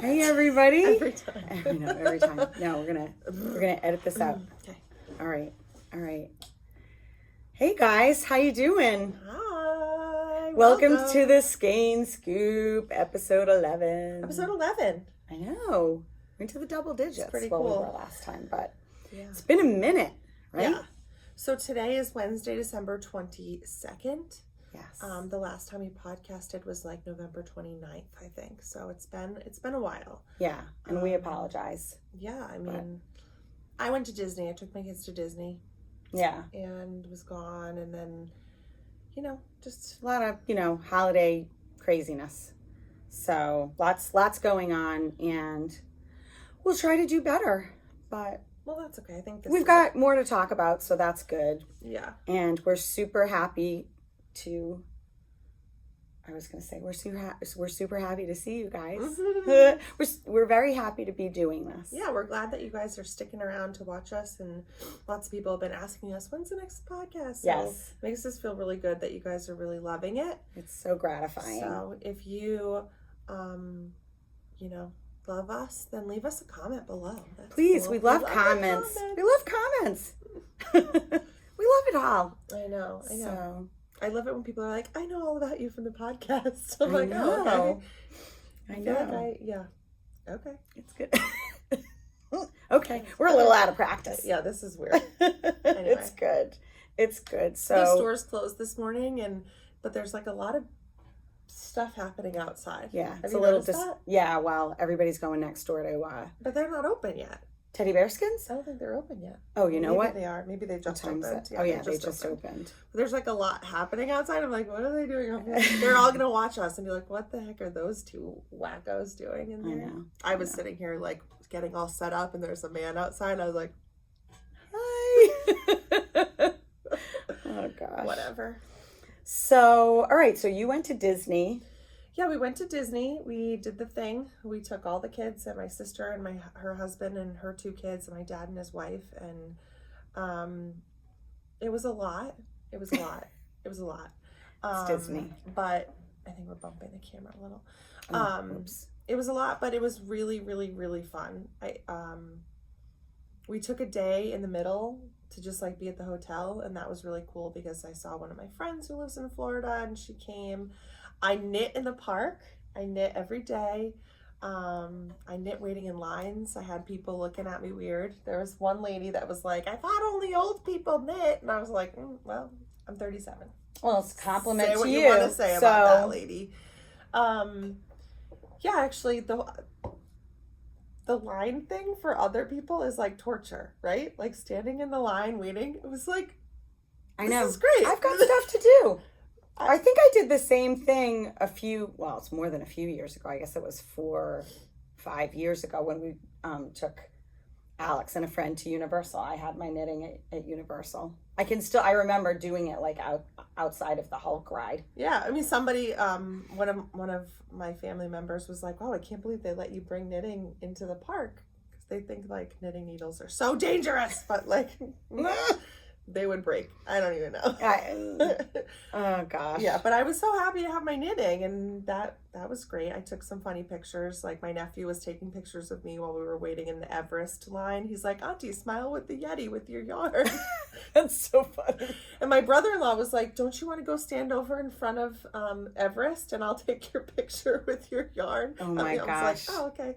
Hey everybody. Every time. Every time. No, we're gonna edit this out. Okay. All right. Hey guys, how you doing? Hi. Welcome to the Skein Scoop, episode 11. Episode 11. I know. We're into the double digits. It's pretty We cool. were last time, but Yeah. it's been a minute, right? Yeah. So today is Wednesday, December 22nd. Yes. The last time we podcasted was like November 29th, I think. So it's been a while. Yeah, and we apologize. Yeah, I mean, I went to Disney. I took my kids to Disney. Yeah. And was gone, and then, just A lot of, holiday craziness. So lots going on, and we'll try to do better. But well, that's okay. I think we've got more to talk about, so that's good. Yeah. And we're super happy to. I was gonna say we're super happy to see you guys. we're very happy to be doing this. Yeah, we're glad that you guys are sticking around to watch us, and lots of people have been asking us, when's the next podcast? So Yes. it makes us feel really good that you guys are really loving it. It's so gratifying. So if you, love us, then leave us a comment below. That's Please, cool. we love comments. We love comments. We love it all. I know. So, I love it when people are like, I know all about you from the podcast. I'm like, know. oh, okay. I feel know. like okay. It's good. Okay, we're a little out of practice. Yeah, this is weird. It's good. It's good. So the stores closed this morning, but there's like a lot of stuff happening outside. yeah, Have it's you a little noticed that? yeah. Well, everybody's going next door to But they're not open yet. Teddy Bear Skins. I don't think they're open yet. Oh, you know Maybe what? they are. Maybe they just What time is opened. it? They just opened. There's like a lot happening outside. I'm like, what are they doing over there? They're all gonna watch us and be like, what the heck are those two wackos doing in there? I was sitting here like getting all set up, and there's a man outside. I was like, hi. Oh gosh. whatever. So, all right. So you went to Disney. Yeah, we went to Disney. We did the thing. We took all the kids and my sister and her husband and her two kids and my dad and his wife, and it was a lot. It was a lot. It's Disney. But I think we're bumping the camera a little. Oops. It was a lot, but it was really, really, really fun. We took a day in the middle to just like be at the hotel, and that was really cool because I saw one of my friends who lives in Florida, and she came. I knit in the park. I knit every day. I knit waiting in lines. I had people looking at me weird. There was one lady that was like, I thought only old people knit. And I was like, well, I'm 37. Well, it's a compliment say to what you. you want to say about that lady. Yeah, actually, the line thing for other people is like torture, right? Like standing in the line waiting. It was like, I know. This is great. I've got stuff to do. I think I did the same thing it's more than a few years ago. I guess it was 4 or 5 years ago when we took Alex and a friend to Universal. I had my knitting at Universal. I remember doing it like outside of the Hulk ride. Yeah, I mean, somebody, one of my family members was like, "Oh, I can't believe they let you bring knitting into the park because they think like knitting needles are so dangerous." But like, they would break. I don't even know. Oh gosh. Yeah, but I was so happy to have my knitting, and that was great. I took some funny pictures. Like my nephew was taking pictures of me while we were waiting in the Everest line. He's like, "Auntie, smile with the Yeti with your yarn." That's so funny. And my brother-in-law was like, "Don't you want to go stand over in front of Everest and I'll take your picture with your yarn?" Oh my gosh. I was like, "Oh, okay."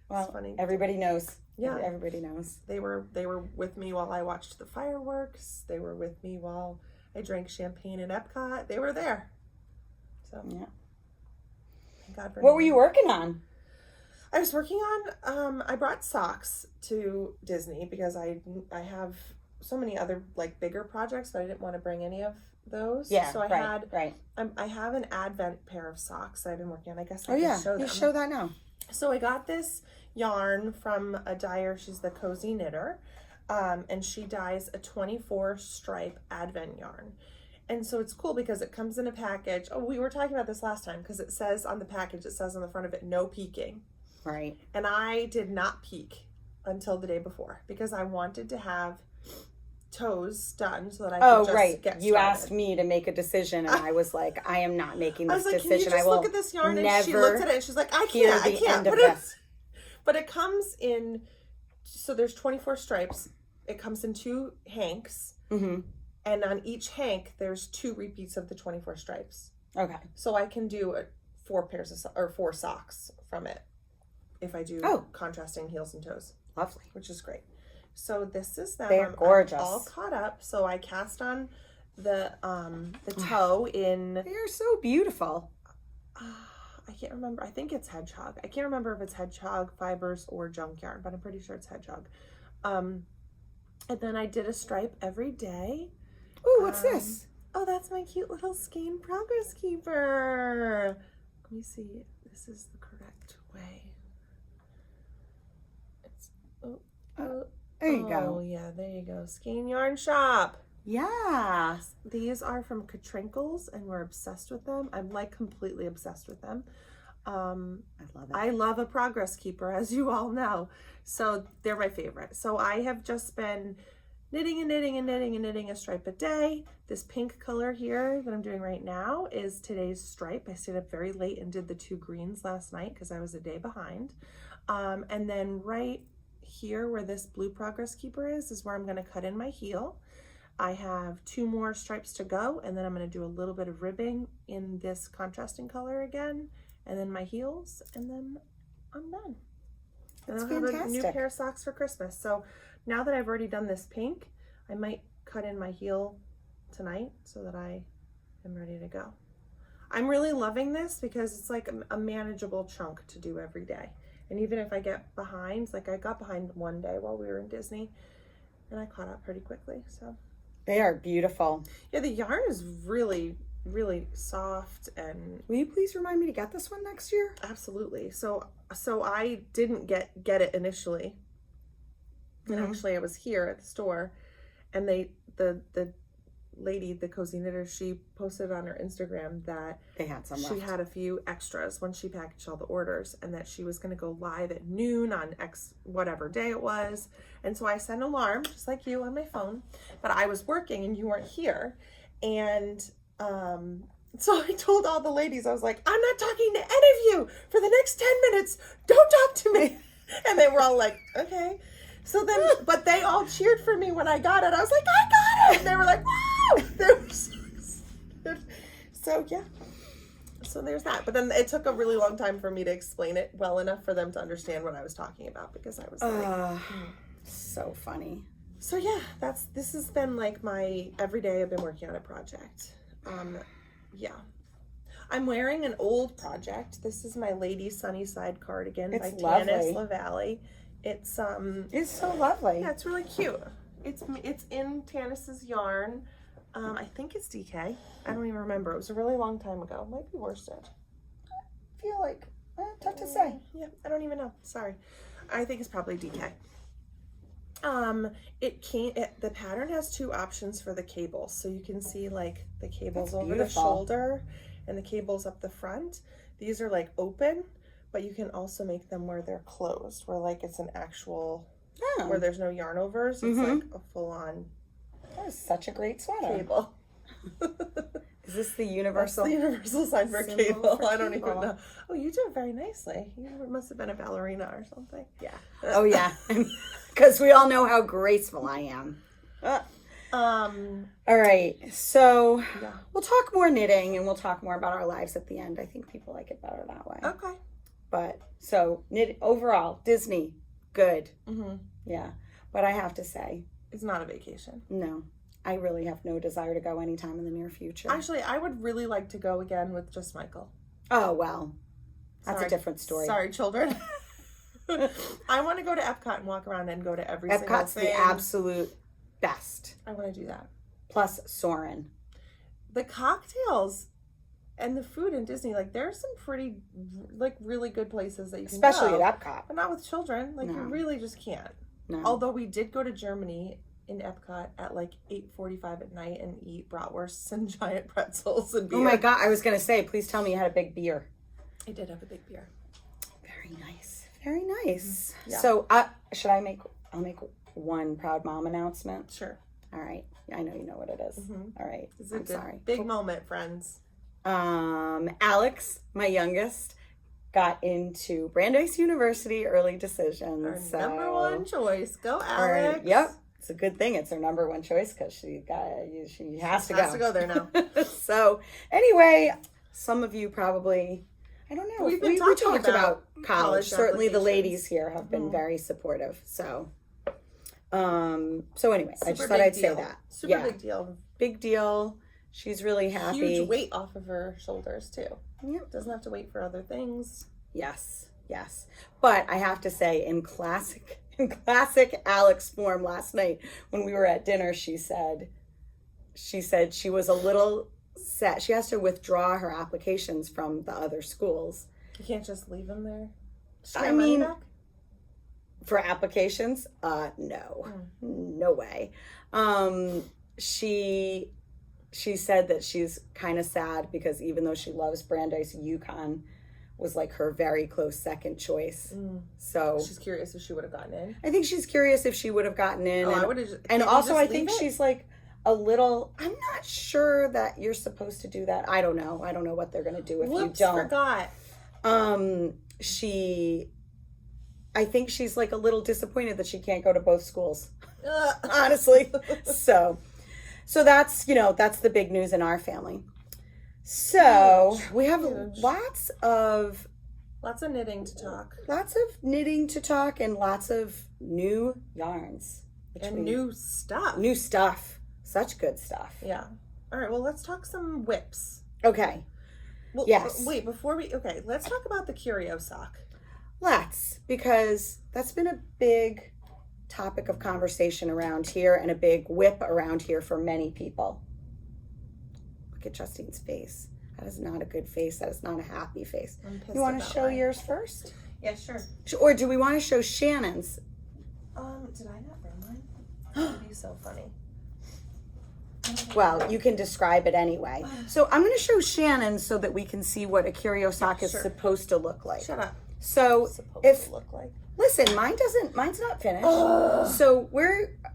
Well, it's funny. Everybody knows. Yeah, everybody knows. They were with me while I watched the fireworks. They were with me while I drank champagne in Epcot. They were there. So yeah. Thank God for what were you working on? I was working on. I brought socks to Disney because I have so many other like bigger projects, but I didn't want to bring any of those. Yeah. So I I have an Advent pair of socks that I've been working on. I guess I can show them. You show that now. So I got this yarn from a dyer. She's the Cozy Knitter, and she dyes a 24 stripe Advent yarn. And so it's cool because it comes in a package. Oh, we were talking about this last time because it says on the package, it says on the front of it, no peeking. Right. And I did not peek until the day before because I wanted to have toes done so that I could just get You started. asked me to make a decision, and I was like, I am not making this decision. Can you just look at this yarn? And she looked at it and she's like, I can't. But it comes in, so there's 24 stripes. It comes in 2 hanks. Mm-hmm. And on each hank, there's 2 repeats of the 24 stripes. Okay. So I can do 4 socks from it if I do contrasting heels and toes. Lovely. Which is great. So this is them. They're gorgeous. I'm all caught up. So I cast on the toe in. They are so beautiful. I can't remember. I think it's hedgehog. I can't remember if it's hedgehog fibers or junk yarn, but I'm pretty sure it's hedgehog. And then I did a stripe every day. Ooh, what's this? Oh, that's my cute little Skein Progress Keeper. Let me see. This is the correct way. It's there you go. Oh yeah, there you go. Skein Yarn Shop. Yeah. These are from Katrinkles, and we're obsessed with them. I'm like completely obsessed with them. I love it. I love a progress keeper, as you all know. So they're my favorite. So I have just been knitting and knitting and knitting and knitting a stripe a day. This pink color here that I'm doing right now is today's stripe. I stayed up very late and did the 2 greens last night because I was a day behind. And then right here where this blue progress keeper is where I'm going to cut in my heel. I have 2 more stripes to go, and then I'm going to do a little bit of ribbing in this contrasting color again, and then my heels, and then I'm done. And I'll have a new pair of socks for Christmas. So now that I've already done this pink, I might cut in my heel tonight so that I am ready to go. I'm really loving this because it's like a manageable chunk to do every day. And even if I get behind, like I got behind one day while we were in Disney, and I caught up pretty quickly, so. They are beautiful. Yeah, the yarn is really, really soft. And will you please remind me to get this one next year? Absolutely. So I didn't get it initially. And actually I was here at the store, and the lady, the cozy knitter, she posted on her Instagram that they had some she had a few extras when she packaged all the orders, and that she was going to go live at noon on X whatever day it was. And so I sent an alarm just like you on my phone, but I was working and you weren't here. And so I told all the ladies, I was like, I'm not talking to any of you for the next 10 minutes. Don't talk to me. And they were all like, okay. So then, but they all cheered for me when I got it. I was like, I got it. And they were like, woo! They were so excited. So yeah. So there's that. But then it took a really long time for me to explain it well enough for them to understand what I was talking about, because I was like, so funny. So yeah, this has been like my every day I've been working on a project. Yeah. I'm wearing an old project. This is my Lady Sunnyside cardigan by Tanis Lavallee. It's so lovely. Yeah, it's really cute. It's in Tanis's yarn. I think it's DK. I don't even remember. It was a really long time ago. It might be worsted. I feel like tough to say. Yeah, I don't even know. Sorry. I think it's probably DK. The pattern has 2 options for the cables, so you can see like the cables over the shoulder and the cables up the front. These are like open, but you can also make them where they're closed, where like it's an actual, where there's no yarn overs. It's like a full-on. That is such a great sweater. Cable. Is this the universal? That's the universal sign for cable. I don't even know. Oh, you do it very nicely. You must have been a ballerina or something. Yeah. Oh yeah. Because we all know how graceful I am. All right. So we'll talk more knitting, and we'll talk more about our lives at the end. I think people like it better that way. Okay. But so overall, Disney, good. Yeah. But I have to say, it's not a vacation. No. I really have no desire to go anytime in the near future. Actually, I would really like to go again with just Michael. Oh, well. That's a different story. Sorry, children. I want to go to Epcot and walk around and go to every single thing. Epcot's the absolute best. I want to do that. Plus Soren. The cocktails and the food in Disney, like there's some pretty, like really good places that you can especially at Epcot. But not with children. Like you really just can't. No. Although we did go to Germany in Epcot at like 8:45 at night and eat bratwursts and giant pretzels and beer. Oh my God, I was going to say, please tell me you had a big beer. I did have a big beer. Very nice. Very nice. Yeah. So I'll make one proud mom announcement. Sure. All right. I know you know what it is. Mm-hmm. All right. It's a big moment, friends. Alex, my youngest, got into Brandeis University early decisions. Our number one choice. Go, Alex. Yep. It's a good thing it's her number one choice because she has to go. Has to go there now. So anyway, some of you probably, I don't know. We talked about college. Certainly the ladies here have been very supportive. So anyway, I just thought I'd say that. Super big deal. Big deal. She's really happy. Huge weight off of her shoulders too. Yep. Doesn't have to wait for other things. Yes. But I have to say, in classic Alex form last night when we were at dinner, she said she was a little set. She has to withdraw her applications from the other schools. You can't just leave them there. I mean, for applications, no way. She said that she's kind of sad because even though she loves Brandeis, UConn was like her very close second choice. So she's curious if she would have gotten in. I think she's curious if she would have gotten in. Oh, I would have. And also, I think she's like a little. I'm not sure that you're supposed to do that. I don't know. I don't know what they're gonna do if you don't. Forgot. I think she's like a little disappointed that she can't go to both schools. Honestly, so that's that's the big news in our family. So we have lots of knitting to talk. Lots of knitting to talk and lots of new yarns. And new stuff. New stuff. Such good stuff. Yeah. All right, well, let's talk some whips. Okay. Well, yes. Wait, let's talk about the Curio Sock. Let's, because that's been a big topic of conversation around here and a big whip around here for many people. Look at Justine's face. That is not a good face. That is not a happy face. You want to show yours first? Yeah, sure. Or do we want to show Shannon's? Did I not bring mine? That would be so funny. Well, you can describe it anyway. So I'm going to show Shannon so that we can see what a Curio Sock is supposed to look like. Shut up. So listen, mine's not finished. So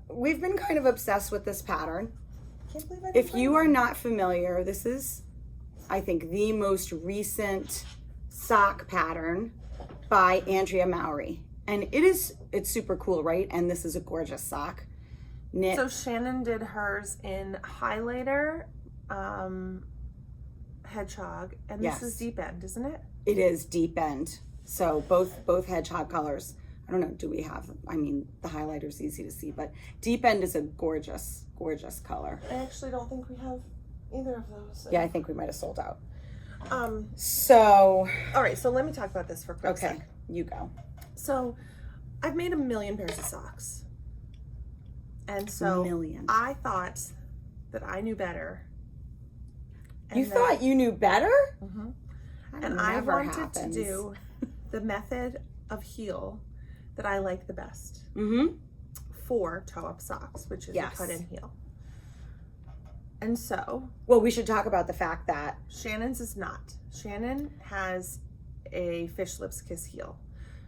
we've been kind of obsessed with this pattern. Can't believe I if you are not familiar, this is, I think, the most recent sock pattern by Andrea Mowry. And it's super cool, right? And this is a gorgeous sock. Knit. So Shannon did hers in highlighter, hedgehog, and this is deep end, isn't it? It is deep end. So both hedgehog colors. I don't know, do we have, I mean, the highlighter's easy to see, but deep end is a gorgeous, gorgeous color. I actually don't think we have either of those. Yeah, I think we might have sold out. All right, so let me talk about this for a quick sec. Okay, you go. So I've made 1 million pairs of socks. And so I thought that I knew better. You thought you knew better? Mm-hmm. And I wanted to do the method of heel that I like the best for toe-up socks, which is a cut-in heel. And so... Well, we should talk about the fact that... Shannon's is not. Shannon has a fish lips kiss heel.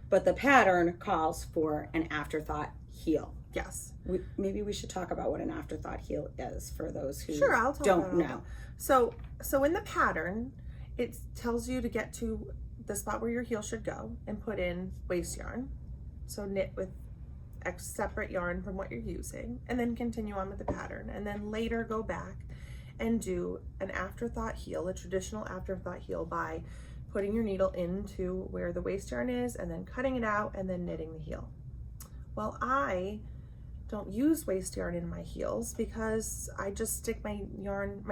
But the pattern calls for an afterthought heel. Yes. Maybe we should talk about what an afterthought heel is for those who don't know. So in the pattern, it tells you to get to the spot where your heel should go and put in waste yarn. So knit with separate yarn from what you're using, and then continue on with the pattern, and then later go back and do an afterthought heel, a traditional afterthought heel, by putting your needle into where the waste yarn is and then cutting it out and then knitting the heel. Well, I don't use waste yarn in my heels because I just stick my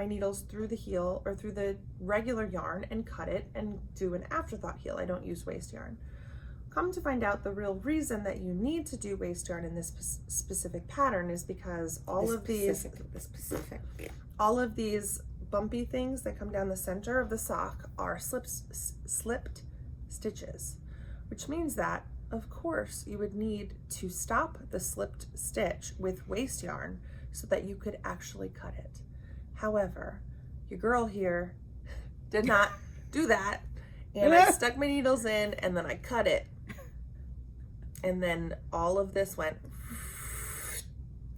needles through the heel or through the regular yarn and cut it and do an afterthought heel. I don't use waste yarn. Come to find out, the real reason that you need to do waste yarn in this specific pattern is because all of these bumpy things that come down the center of the sock are slipped stitches, which means that, of course, you would need to stop the slipped stitch with waste yarn so that you could actually cut it. However, your girl here did not do that, and I stuck my needles in and then I cut it, and then all of this went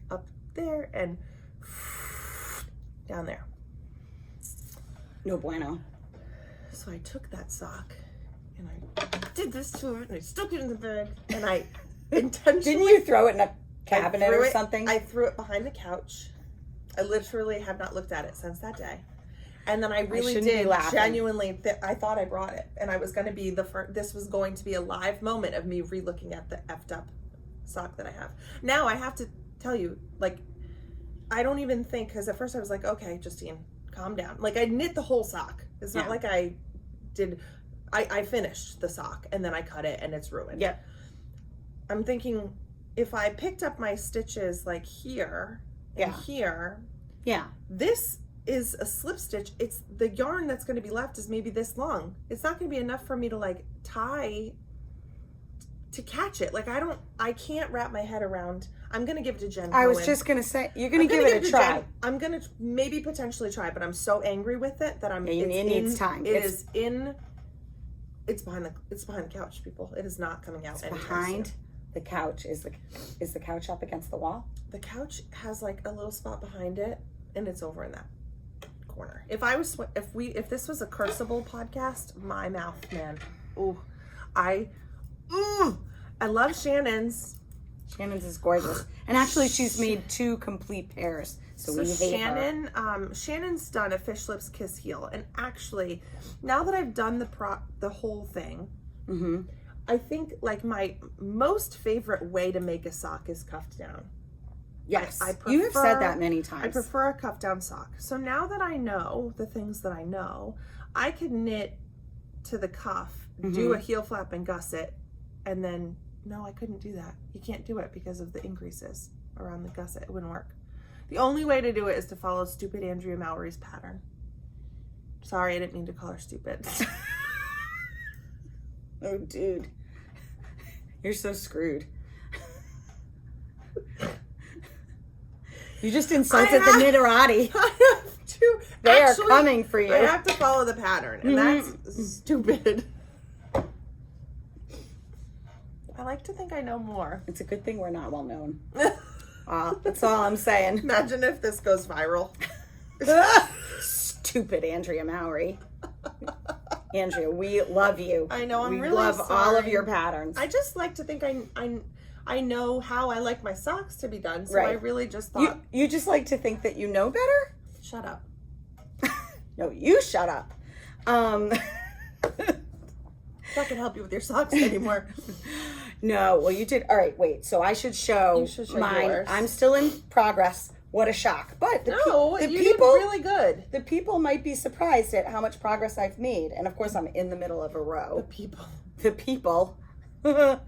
up there and down there. No bueno. So I took that sock and I did this to it and I stuck it in the bag and I intentionally... Didn't you throw it in a cabinet or something? I threw it behind the couch. I literally have not looked at it since that day. And then I really did genuinely, I thought I brought it. And I was going to be this was going to be a live moment of me re-looking at the effed up sock that I have. Now I have to tell you, like, I don't even think, because at first I was like, okay, Justine, calm down. Like, I knit the whole sock. It's not like I did, I finished the sock and then I cut it and it's ruined. Yeah. I'm thinking, if I picked up my stitches like here and here, this is a slip stitch. It's the yarn that's going to be left is maybe this long. It's not going to be enough for me to like tie to catch it. Like I can't wrap my head around. I'm going to give it to Jen. I was just going to say, you're going to give it a try. I'm going to maybe potentially try, but I'm so angry with it that it needs time. It's behind the couch, people. It is not coming out. It's behind the couch. Is the couch up against the wall? The couch has like a little spot behind it and it's over in that corner. If this was a curseable podcast, my mouth, man. I love Shannon's. Shannon's is gorgeous. And actually she's made 2 complete pairs. So we hate her. Shannon's done a fish lips kiss heel. And actually, now that I've done the whole thing, I think like my most favorite way to make a sock is cuffed down. Yes, you have said that many times. I prefer a cuff down sock. So now that I know the things that I know, I could knit to the cuff, do a heel flap and gusset, and then, no, I couldn't do that. You can't do it because of the increases around the gusset. It wouldn't work. The only way to do it is to follow stupid Andrea Mowry's pattern. Sorry, I didn't mean to call her stupid. Oh, dude. You're so screwed. You just insulted the knitterati. I have to. They are coming for you. I have to follow the pattern, and that's stupid. I like to think I know more. It's a good thing we're not well known. That's all I'm saying. Imagine if this goes viral. Stupid Andrea Mowry. Andrea, we love you. I know. We love all of your patterns. I just like to think I know how I like my socks to be done. So I really just thought you just like to think that you know better? Shut up. No, you shut up. I'm not gonna help you with your socks anymore. No, well you did. All right, wait. So I should show, mine. Yours. I'm still in progress. What a shock. But you did really good. The people might be surprised at how much progress I've made. And of course I'm in the middle of a row. The people.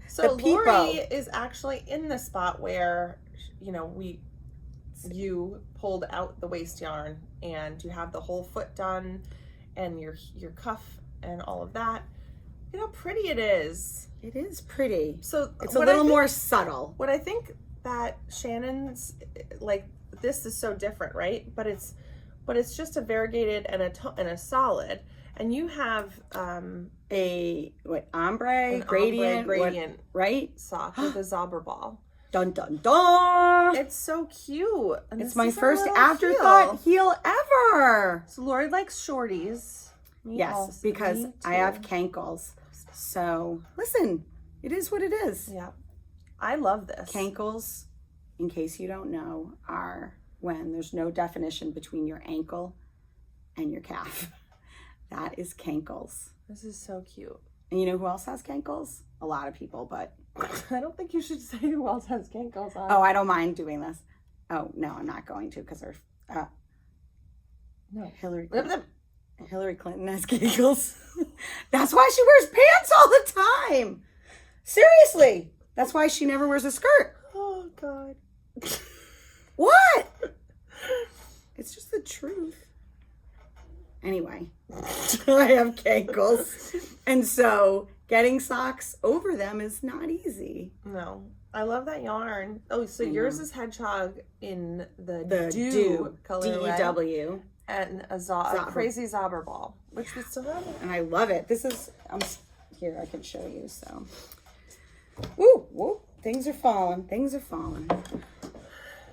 So Lori is actually in the spot where, you pulled out the waist yarn and you have the whole foot done and your cuff and all of that. You know how pretty it is. It is pretty. So it's a little more subtle. What I think that Shannon's, like, this is so different, right? But it's just a variegated and a solid. And you have ombre gradient, right? Sock with a Zauberball. Dun dun dun! It's so cute. And it's my first afterthought heel ever. So Lori likes shorties. Yes, because I have cankles. So listen, it is what it is. Yeah, I love this. Cankles, in case you don't know, are when there's no definition between your ankle and your calf. That is cankles. This is so cute. And you know who else has cankles? A lot of people, but I don't think you should say who else has cankles on. Oh, I don't mind doing this. Oh, no, I'm not going to because there's no. Hillary Clinton has cankles. That's why she wears pants all the time. Seriously. That's why she never wears a skirt. Oh, God. What? It's just the truth. Anyway, I have cankles. And so getting socks over them is not easy. No. I love that yarn. Oh, so yours is hedgehog in the dew colorway. DEW. And a crazy Zauberball, which we still have. And I love it. This is, here, I can show you, so. Woo, woo, things are falling.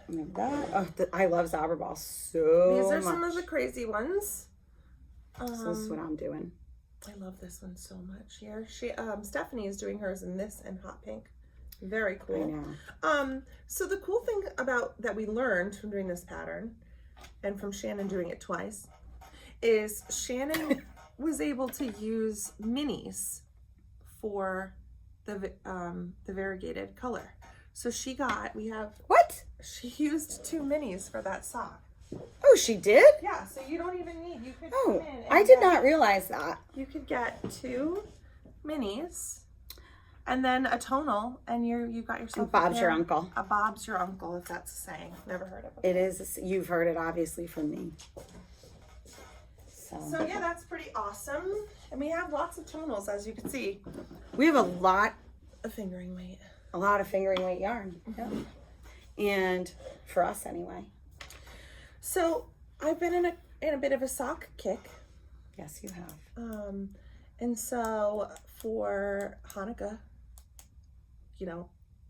That. Oh, I love Zauberball so These are much. some of the crazy ones. So this is what I'm doing. I love this one so much here. Stephanie is doing hers in this and hot pink. Very cool. I know. So the cool thing about that we learned from doing this pattern and from Shannon doing it twice is Shannon was able to use minis for the variegated color. So she used 2 minis for that sock. Oh, she did? Yeah, so you don't even need, you could Oh, come in and I did not realize that. You could get 2 minis and then a tonal, and you've got yourself Bob's your uncle. A Bob's your uncle, if that's a saying. Never heard of it. It is. You've heard it obviously from me. So yeah, that's pretty awesome. And we have lots of tonals, as you can see. We have a lot of fingering weight. A lot of fingering weight yarn. Mm-hmm. Yeah. And for us anyway. So I've been in a bit of a sock kick. Yes, you have. And so for Hanukkah,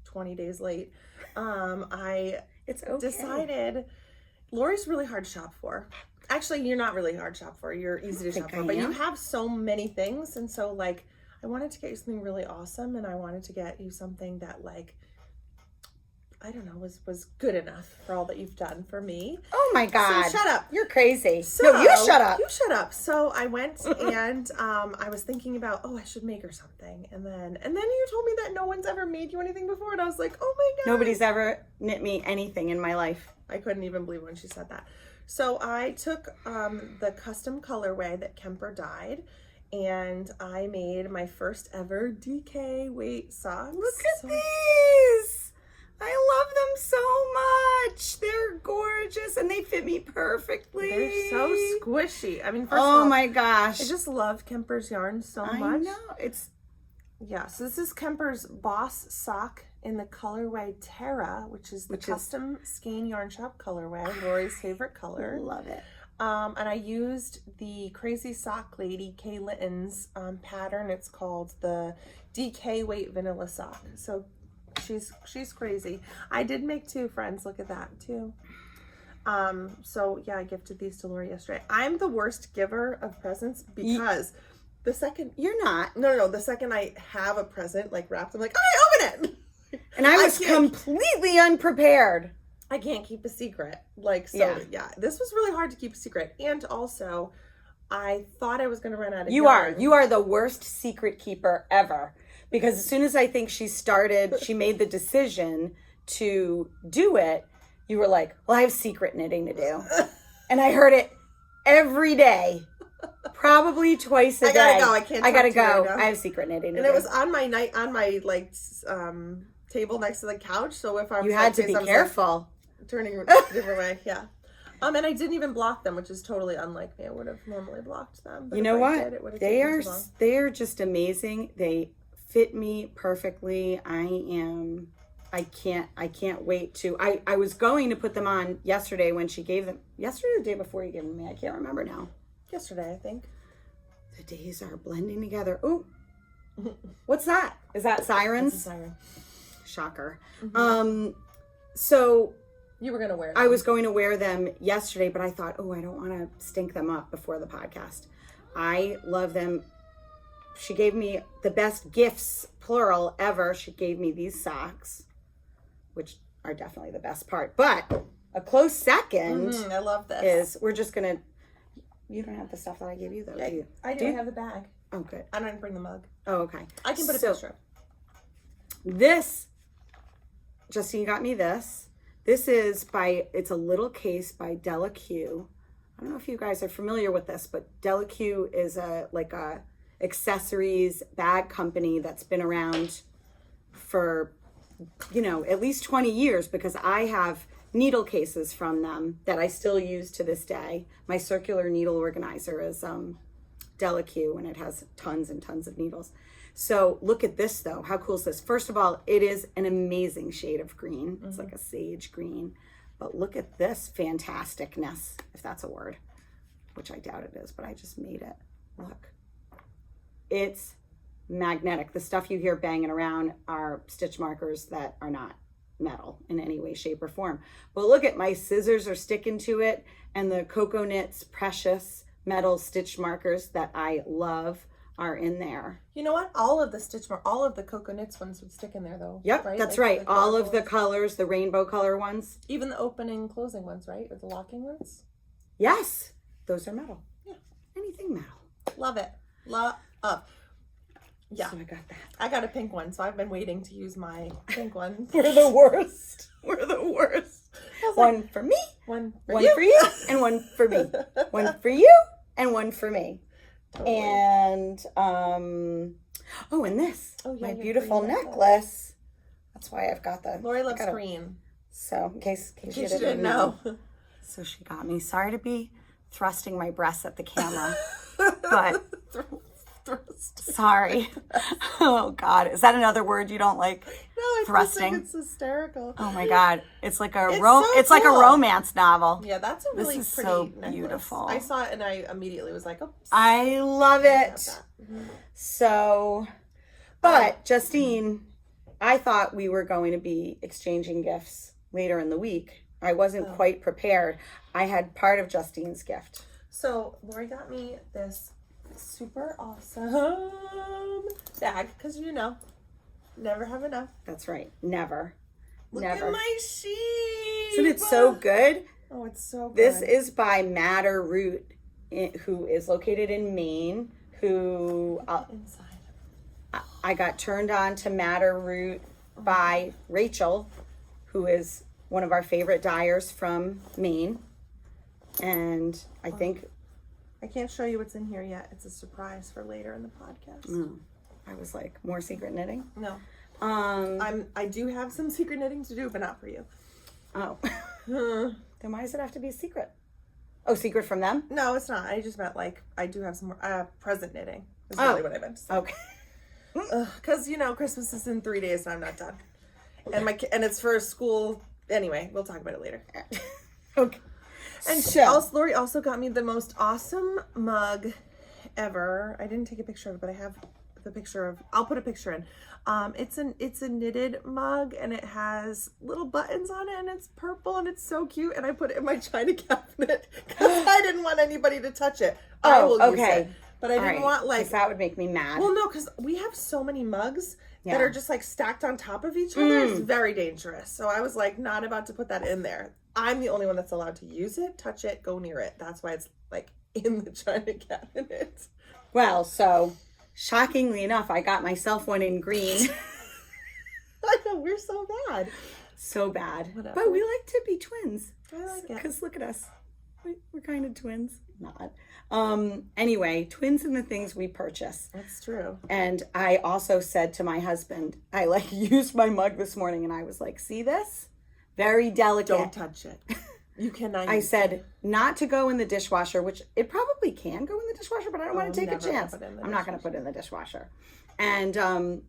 20 days late, It's okay. decided Lori's really hard to shop for. Actually, you're not really hard to shop for. You're easy to shop for, but you have so many things. And so like, I wanted to get you something really awesome, and I wanted to get you something that like, I don't know, was good enough for all that you've done for me. Oh my God. So shut up. You're crazy. So, no, you shut up. You shut up. So I went and I was thinking about, I should make her something. And then you told me that no one's ever made you anything before. And I was like, oh my God. Nobody's ever knit me anything in my life. I couldn't even believe when she said that. So I took the custom colorway that Kemper dyed, and I made my first ever DK weight socks. Look at these. I love them so much. They're gorgeous and they fit me perfectly. They're so squishy. I mean, first of oh all, my gosh. I just love Kemper's yarn so much. I know. Yeah, so this is Kemper's Boss sock in the colorway Terra, which is the custom Skein Yarn Shop colorway, Lori's favorite color. Love it. And I used the Crazy Sock Lady Kay Litton's pattern. It's called the DK Weight Vanilla Sock. So she's crazy. I did make 2 friends. Look at that too. So yeah, I gifted these to Lori yesterday. I'm the worst giver of presents because the second you're not. No, the second I have a present like wrapped, I'm like, all right, open it. And I was completely unprepared. I can't keep a secret. Yeah, this was really hard to keep a secret. And also, I thought I was going to run out of yarn. You are the worst secret keeper ever. Because as soon as I think she made the decision to do it, you were like, well, I have secret knitting to do. And I heard it every day. Probably twice a day. I gotta go. Right, I have secret knitting to do. And it was on my table next to the couch. So if I was had to be careful. Turning a different way, yeah. And I didn't even block them, which is totally unlike me. I would have normally blocked them. But you know what? They are just amazing. They fit me perfectly. I can't wait to. I was going to put them on yesterday when she gave them. Yesterday or the day before you gave them to me? I can't remember now. Yesterday, I think. The days are blending together. Ooh, what's that? Is that sirens? It's a siren. Shocker. Mm-hmm. So you were gonna wear them. I was going to wear them yesterday, but I thought, I don't want to stink them up before the podcast. I love them. She gave me the best gifts, plural, ever. She gave me these socks, which are definitely the best part. But a close second I love this. is we're just gonna. You don't have the stuff that I gave you, though, do you? I do. I have the bag. Oh, good. I don't bring the mug. Oh, okay. I can put a picture. This, Justine got me this. This is it's a little case by Della Q. I don't know if you guys are familiar with this, but Della Q is a accessories bag company that's been around for, at least 20 years, because I have needle cases from them that I still use to this day. My circular needle organizer is Della Q, and it has tons and tons of needles. So look at this though. How cool is this? First of all, it is an amazing shade of green. It's like a sage green. But look at this fantasticness, if that's a word, which I doubt it is, but I just made it. Look. It's magnetic. The stuff you hear banging around are stitch markers that are not. metal in any way, shape, or form. But look at my scissors are sticking to it, and the Cocoknits precious metal stitch markers that I love are in there. You know what? All of the Cocoknits ones would stick in there though. Yep, right? that's like right. All of the ones. colors, the rainbow color ones. Even the opening and closing ones, right? Or the locking ones. Yes, those are metal. Yeah. Anything metal. Love it. Love. Yeah. So I got that. I got a pink one, so I've been waiting to use my pink one. We're the worst. We're the worst. One for me, one for you, and one for me. One for you, and one for me. Totally. And and this, my beautiful necklace. That's why I've got the. Lori loves green. So in case you didn't know. So she got me. Sorry to be thrusting my breasts at the camera, but sorry. Oh God, is that another word you don't like? No, it's thrusting. Just like it's hysterical. Oh my God, it's like a like a romance novel. Yeah, that's a really this is pretty so necklace. beautiful. I saw it and I immediately was like, oh. I love it. Mm-hmm. So, but Justine, I thought we were going to be exchanging gifts later in the week. I wasn't quite prepared. I had part of Justine's gift. So Lori got me this super awesome bag because never have enough. That's right. Never. Look Never. at my sheep. Isn't it so good? Oh, it's so good. This is by Madder Root, who is located in Maine. Who inside. I got turned on to Madder Root by Rachel, who is one of our favorite dyers from Maine. And I think I can't show you what's in here yet. It's a surprise for later in the podcast. I was like, more secret knitting? No. I do have some secret knitting to do, but not for you. Oh. Then why does it have to be a secret? Oh, secret from them? No, it's not. I just meant like I do have some more present knitting. Is really what I meant to say. Okay. Because Christmas is in 3 days and I'm not done. And it's for school. Anyway, we'll talk about it later. Okay. And Lori also got me the most awesome mug ever. I didn't take a picture of it, but I have the picture of. I'll put a picture in. It's a knitted mug and it has little buttons on it and it's purple and it's so cute. And I put it in my china cabinet because I didn't want anybody to touch it. I will use it, but I didn't want like that would make me mad. Well, no, because we have so many mugs that are just like stacked on top of each other. It's very dangerous. So I was like not about to put that in there. I'm the only one that's allowed to use it, touch it, go near it. That's why it's like in the china cabinet. Well, so shockingly enough, I got myself one in green. I know, we're so bad. So bad. Whatever. But we like to be twins. I like it. Because look at us. We're kind of twins. Not. Anyway, twins in the things we purchase. That's true. And I also said to my husband, I used my mug this morning and I was like, see this? Very delicate. Don't touch it. You cannot. I said not to go in the dishwasher, which it probably can go in the dishwasher, but I don't want to take a chance. I'm not going to put it in the dishwasher. And I'm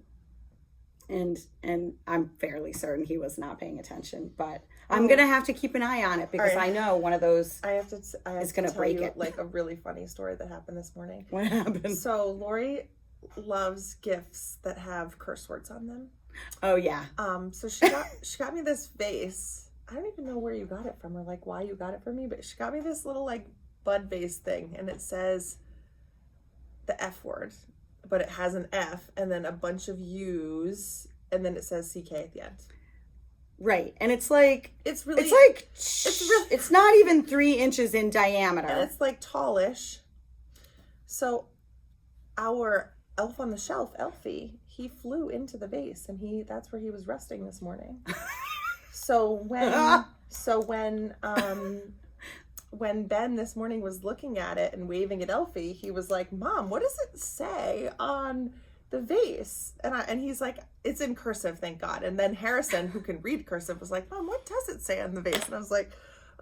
fairly certain he was not paying attention, but I'm going to have to keep an eye on it because I know one of those is going to break it. Like a really funny story that happened this morning. What happened? So Lori loves gifts that have curse words on them. Oh yeah. So she got me this vase. I don't even know where you got it from or like why you got it from me, but she got me this little like bud vase thing and it says the F word, but it has an F and then a bunch of U's and then it says CK at the end. Right. And it's like it's not even 3 inches in diameter. And it's like tallish. So our elf on the shelf, Elfie, he flew into the vase and that's where he was resting this morning. So when Ben this morning was looking at it and waving at Elfie, he was like, "Mom, what does it say on the vase?" And he's like, "It's in cursive, thank God." And then Harrison, who can read cursive, was like, "Mom, what does it say on the vase?" And I was like,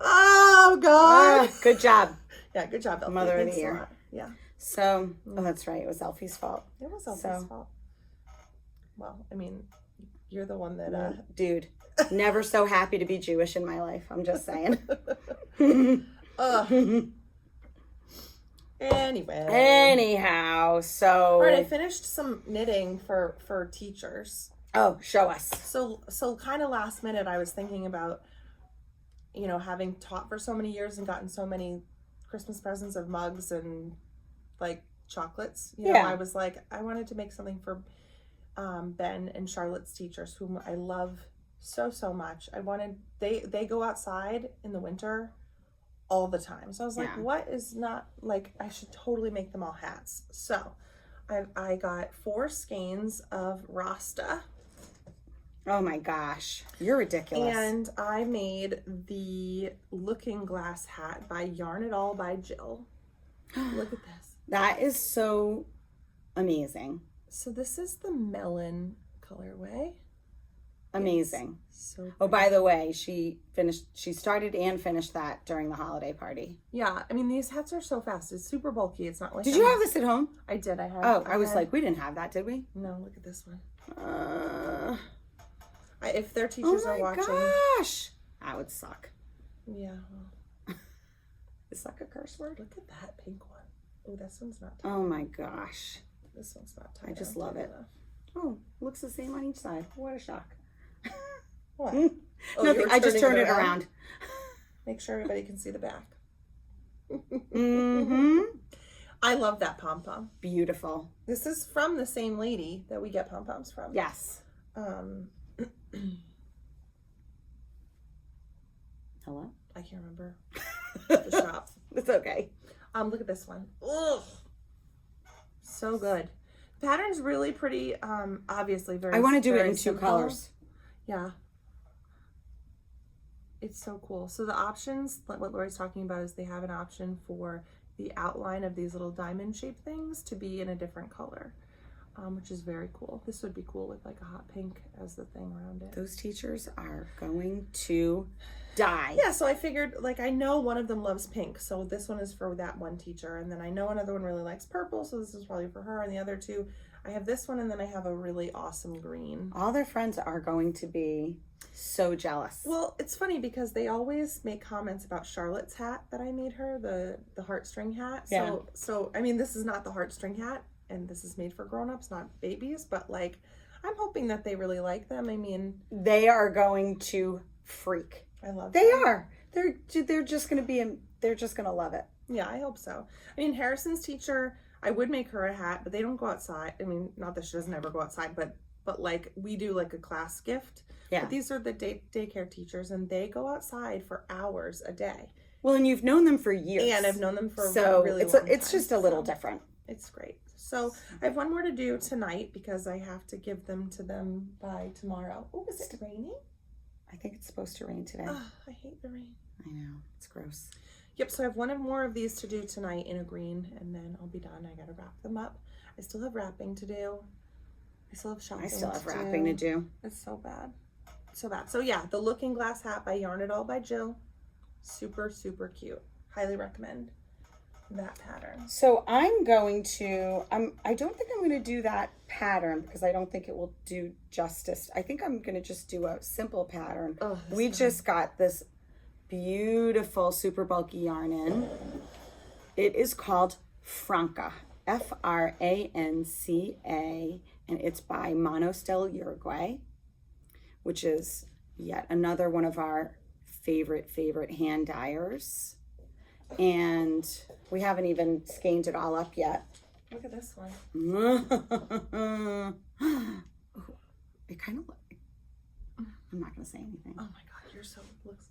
"Oh God, good job." Yeah, good job, Elfie. Mother Thanks of the year. a lot. Yeah. So, that's right. It was Elfie's fault. It was Elfie's fault. Well, I mean, you're the one that... Dude, never so happy to be Jewish in my life. I'm just saying. Anyway. Anyhow, so... All right, I finished some knitting for teachers. Oh, show us. So kind of last minute, I was thinking about, you know, having taught for so many years and gotten so many Christmas presents of mugs and like chocolates. You know, I was like, I wanted to make something for Ben and Charlotte's teachers, whom I love so much. I wanted they go outside in the winter all the time. So I was like, what is not like, I should totally make them all hats. So I got 4 skeins of Rasta. Oh my gosh, you're ridiculous. And I made the Looking Glass hat by Yarn It All by Jill. Look at this. That is so amazing. So this is the melon colorway. Amazing. So pretty. Oh, by the way, she started and finished that during the holiday party. Yeah, I mean, these hats are so fast. It's super bulky. It's not like... Did you have this at home? I did. I had... Oh, I was like, we didn't have that, did we? No, look at this one. If their teachers are watching... Oh my gosh! That would suck. Yeah. Well. Is suck a curse word? Look at that pink one. Oh, this one's not tied. Oh my gosh. This one's not tied. I just love it. Enough. Oh, looks the same on each side. What a shock. What? Nothing. I just turned it around. Make sure everybody can see the back. Mm-hmm. I love that pom-pom. Beautiful. This is from the same lady that we get pom-poms from. Yes. Hello? I can't remember the shop. It's okay. Look at this one. Ugh. So good. The pattern's really pretty, obviously very... I want to do it in 2 simple. colors. Yeah. It's so cool. So the options, like what Lori's talking about, is they have an option for the outline of these little diamond shaped things to be in a different color, which is very cool. This would be cool with like a hot pink as the thing around it. Those teachers are going to die. Yeah, so I figured, like, I know one of them loves pink, so this one is for that one teacher, and then I know another one really likes purple, so this is probably for her, and the other 2, I have this one, and then I have a really awesome green. All their friends are going to be so jealous. Well, it's funny because they always make comments about Charlotte's hat that I made her, the heartstring hat. Yeah. So I mean, this is not the heartstring hat, and this is made for grown-ups, not babies, but like, I'm hoping that they really like them. I mean, they are going to freak. I love They them. are. They're just going to be, they're just going to love it. Yeah, I hope so. I mean, Harrison's teacher, I would make her a hat, but they don't go outside. I mean, not that she doesn't ever go outside, but like we do like a class gift. Yeah. But these are the daycare teachers, and they go outside for hours a day. Well, and you've known them for years. And I've known them for so a really it's long time. it's just a little different. It's great. So I have one more to do tonight because I have to give them to them by tomorrow. Oh, is it raining? I think it's supposed to rain today. Oh, I hate the rain. I know. It's gross. Yep, so I have one more of these to do tonight in a green, and then I'll be done. I gotta wrap them up. I still have wrapping to do. I still have shopping to do. I still have wrapping to do. It's so bad. So bad. So yeah, the Looking Glass hat by Yarn It All by Jill. Super, super cute. Highly recommend that pattern. So I'm going to, I don't think I'm going to do that pattern because I don't think it will do justice. I think I'm going to just do a simple pattern. Oh, we just got this beautiful super bulky yarn in. It is called Franca, Franca, and it's by Monostel Uruguay, which is yet another one of our favorite hand dyers. And we haven't even skeined it all up yet. Look at this one. It kind of looks, I'm not going to say anything. Oh my God, you're so, looks.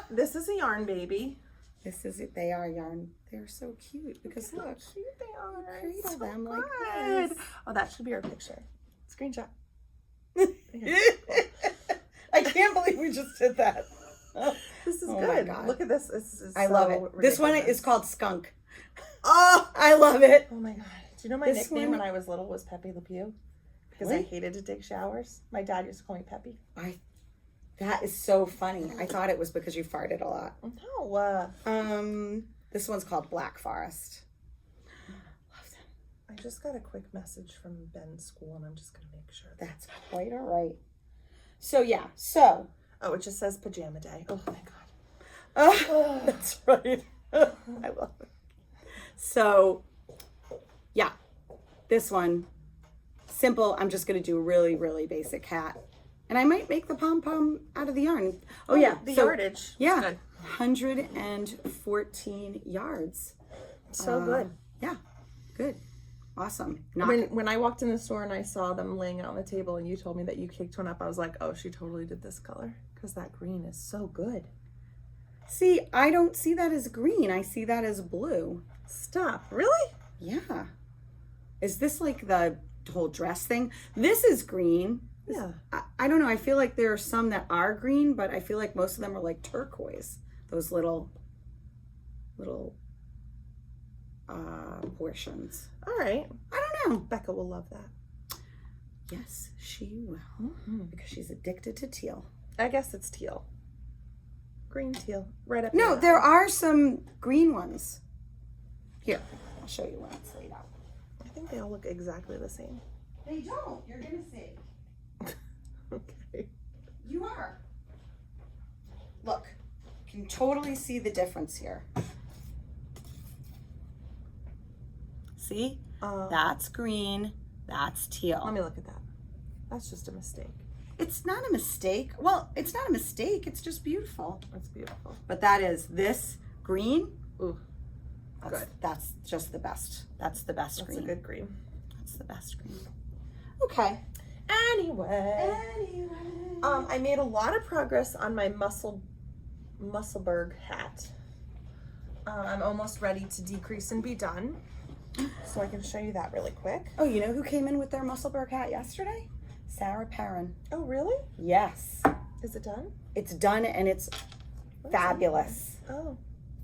This is a yarn baby. This is it. They are yarn. They're so cute because look, how cute they are. You cradle So them good. like this. Oh, that should be our picture. Screenshot. I can't believe we just did that. This is Oh good. my God. Look at this. This is I so love it. This one ridiculous. is called Skunk. Oh, I love it. oh my God. Do you know my This nickname one- when I was little was Pepe Le Pew? Because Really? I hated to take showers. My dad used to call me Peppy. That is so funny. I thought it was because you farted a lot. No. This one's called Black Forest. Love them. I just got a quick message from Ben's school, and I'm just going to make sure. That's quite all right. So yeah, so. Oh, it just says pajama day. Oh, thank God. Oh, that's right. I love it. So, yeah, this one, simple. I'm just going to do a really, really basic hat. And I might make the pom-pom out of the yarn. Oh yeah. The yardage. Yeah. Good. 114 yards. So good. Yeah. Good. Awesome. When I walked in the store and I saw them laying out on the table and you told me that you caked one up, I was like, oh, she totally did this color. Because that green is so good. See, I don't see that as green. I see that as blue. Stop. Really? Yeah. Is this like the whole dress thing? This is green. Yeah. I don't know. I feel like there are some that are green, but I feel like most of them are like turquoise. Those little portions. All right. I don't know. Becca will love that. Yes, she will. Because she's addicted to teal. I guess it's teal. Green teal. Right up No, your there alley. are some green ones. Here, I'll show you when it's laid out. I think they all look exactly the same. They don't. You're going to see. Okay. You are. Look, you can totally see the difference here. See? That's green. That's teal. Let me look at that. That's just a mistake. It's not a mistake. Well, it's not a mistake. It's just beautiful. That's beautiful. But that is this green. Ooh. Good. That's just the best. That's the best green. That's a good green. That's the best green. Okay. Anyway. I made a lot of progress on my Musselburgh hat. I'm almost ready to decrease and be done. So I can show you that really quick. Oh, you know who came in with their Musselburgh hat yesterday? Sarah Perrin. Oh, really? Yes. Is it done? It's done and it's fabulous. Oh.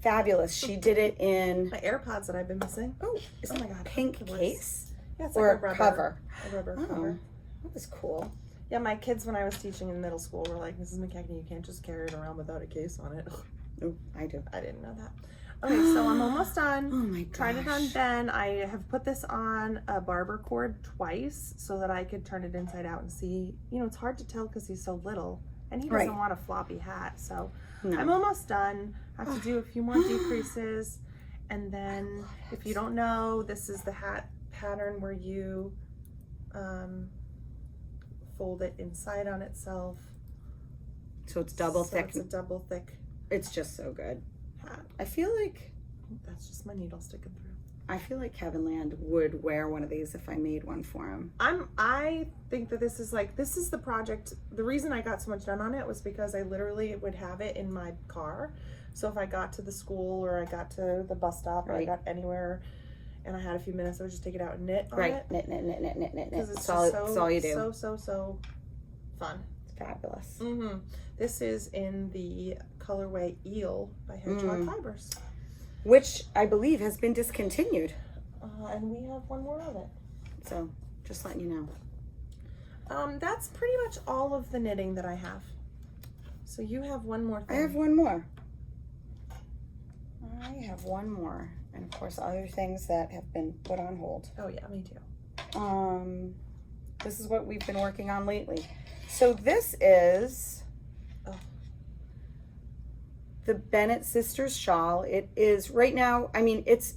Fabulous. She did it in My AirPods that I've been missing. oh my god, pink It was- case Yeah, it's or like a rubber cover. A rubber Oh, cover. that was cool. Yeah, my kids when I was teaching in middle school were like, Mrs. McKechnie, you can't just carry it around without a case on it. Oh, I do. I didn't know that. Okay, so I'm almost done. Oh my Tried it on gosh. Ben. I have put this on a barber cord twice so that I could turn it inside out and see. You know, it's hard to tell because he's so little and he doesn't Right. want a floppy hat. So No. I'm almost done. I have to do a few more decreases. And then if you don't know, this is the hat pattern where you fold it inside on itself. So it's double So thick. It's a double thick It's just so good. hat. I feel like That's just my needle sticking through. Kevin Land would wear one of these if I made one for him. I think that this is the project. The reason I got so much done on it was because I literally would have it in my car. So if I got to the school or I got to the bus stop or I Right. got anywhere and I had a few minutes, I would just take it out and knit on Right. it. Knit. Because That's it's all, just that's all you do. so fun. It's fabulous. Mm-hmm. This is in the colorway Eel by Hedgehog Fibers. Which I believe has been discontinued. And we have one more of it. So just letting you know. That's pretty much all of the knitting that I have. So you have one more I thing. have one more. And of course other things that have been put on hold. Oh yeah, me too. This is what we've been working on lately. So this is the Bennett Sisters shawl. It is right now, I mean, it's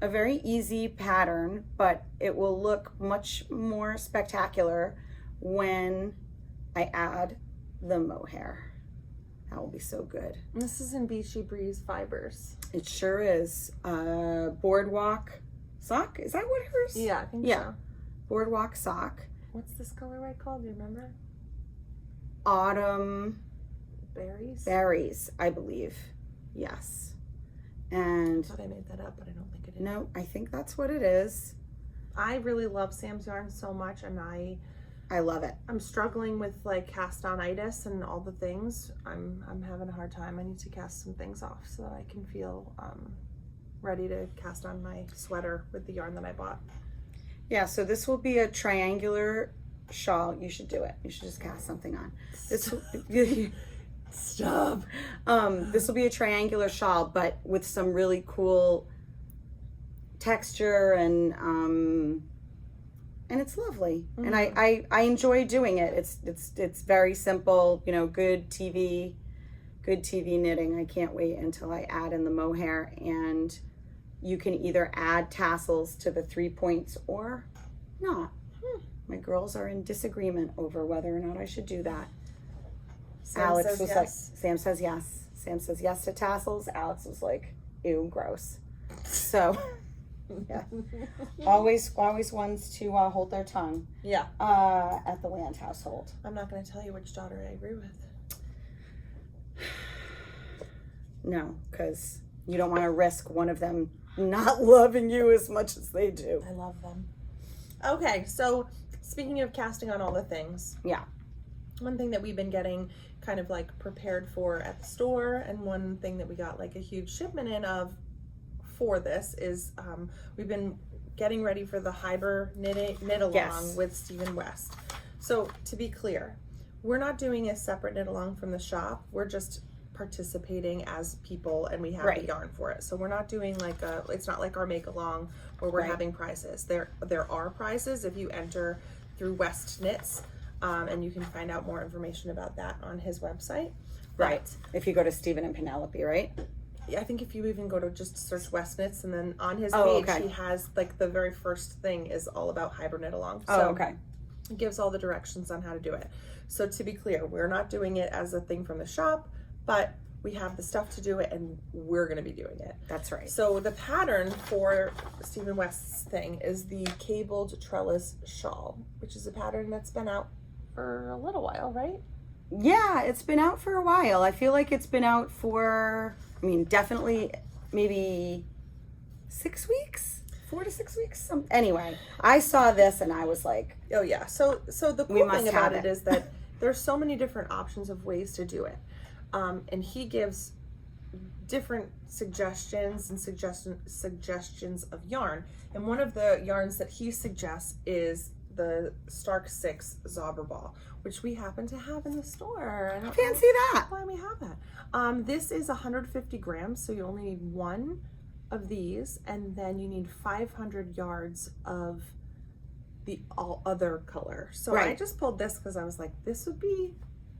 a very easy pattern, but it will look much more spectacular when I add the mohair. That will be so good. This is in Beachy Breeze Fibers. It sure is. Boardwalk sock. Is that what hers? Yeah, I think Yeah. so. Boardwalk sock. What's this colorway called? Do you remember? Autumn Berries? berries, I believe. Yes. And I thought I made that up, but I don't think it is. no, I think that's what it is. I really love Sam's yarn so much, and I love it. I'm struggling with like cast-on-itis and all the things. I'm having a hard time. I need to cast some things off so that I can feel ready to cast on my sweater with the yarn that I bought. Yeah, so this will be a triangular shawl. You should do it. You should just cast something on. This Stop. This will be a triangular shawl, but with some really cool texture and it's lovely. And I enjoy doing it. It's very simple, you know, good TV knitting. I can't wait until I add in the mohair, and you can either add tassels to the 3 points or not. My girls are in disagreement over whether or not I should do that. Sam says was yes. like, Sam says yes. Sam says yes to tassels. Alex was like, ew, gross. So, yeah. always ones to hold their tongue. Yeah. At the Land household. I'm not going to tell you which daughter I agree with. No, because you don't want to risk one of them not loving you as much as they do. I love them. Okay, so speaking of casting on all the things. Yeah. One thing that we've been getting kind of like prepared for at the store, and one thing that we got like a huge shipment in of for this is we've been getting ready for the Hyber knit along with Stephen West. So to be clear, we're not doing a separate knit along from the shop. We're just participating as people, and we have the yarn for it. So we're not doing like it's not like our make along where we're having prizes. There are prizes if you enter through WestKnits, and you can find out more information about that on his website. Right. If you go to Stephen and Penelope, right? I think if you even go to just search WestKnits, and then on his page he has like the very first thing is all about Hyber knit along. So it gives all the directions on how to do it. So to be clear, we're not doing it as a thing from the shop, but we have the stuff to do it, and we're going to be doing it. That's right. So the pattern for Stephen West's thing is the Cabled Trellis Shawl, which is a pattern that's been out for a little while, right? Yeah, it's been out for a while. I feel like it's been out for, definitely maybe 6 weeks, 4 to 6 weeks. Anyway, I saw this and I was like, oh yeah. So the cool thing about it is that there's so many different options of ways to do it. And he gives different suggestions and suggestions of yarn. And one of the yarns that he suggests is the Starke 6 Zauberball, which we happen to have in the store. I don't fancy that. Why we have that. This is 150 grams, so you only need one of these, and then you need 500 yards of the all other color. So I just pulled this because I was like, this would be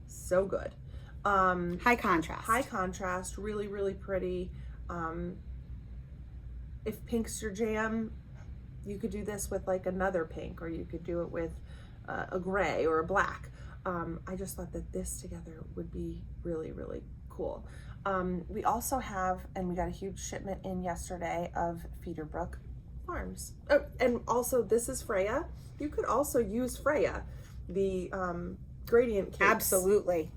so good. High contrast, really, really pretty. If pink's your jam, you could do this with like another pink, or you could do it with a gray or a black. I just thought that this together would be really, really cool. We also have, and we got a huge shipment in yesterday of Feederbrook Farms. Oh, and also this is Freia. You could also use Freia, the gradient cakes. Absolutely.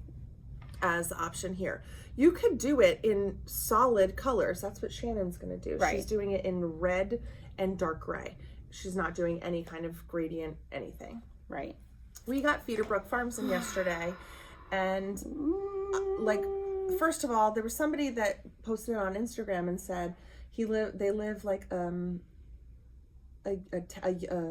As the option here. You could do it in solid colors. That's what Shannon's going to do. Right. She's doing it in red and dark gray. She's not doing any kind of gradient anything. Right. We got Feederbrook Farms in yesterday, and like, first of all, there was somebody that posted it on Instagram and said they live like a